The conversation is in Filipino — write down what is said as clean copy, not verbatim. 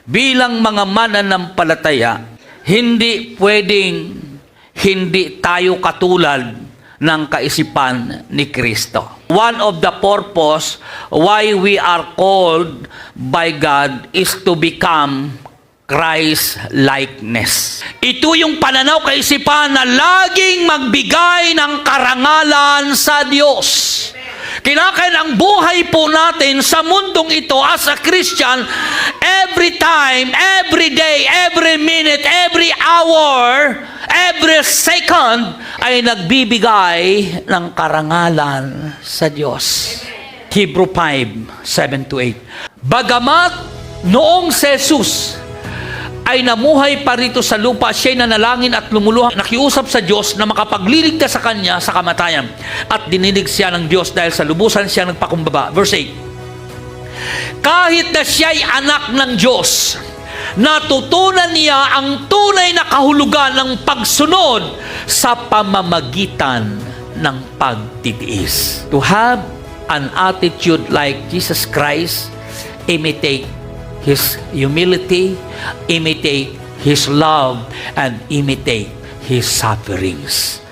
Bilang mga mananampalataya, hindi pwedeng hindi tayo katulad ng kaisipan ni Kristo. One of the purpose why we are called by God is to become Christ-likeness. Ito yung pananaw kaisipan na laging magbigay ng karangalan sa Diyos. Kinakain ang buhay po natin sa mundong ito as a Christian, every time, every day, every minute, every hour, every second, ay nagbibigay ng karangalan sa Diyos. Hebrew 5:7-8. Bagamat noong si Jesus ay namuhay pa rito sa lupa, siya'y nanalangin at lumuluhang nakiusap sa Diyos na makapagliligtas sa kanya sa kamatayan. At dinilig siya ng Diyos dahil sa lubusan siya nagpakumbaba. Verse 8. Kahit na siya'y anak ng Diyos, natutunan niya ang tunay na kahulugan ng pagsunod sa pamamagitan ng pagtitiis. To have an attitude like Jesus Christ, imitate His humility, imitate His love, and imitate His sufferings.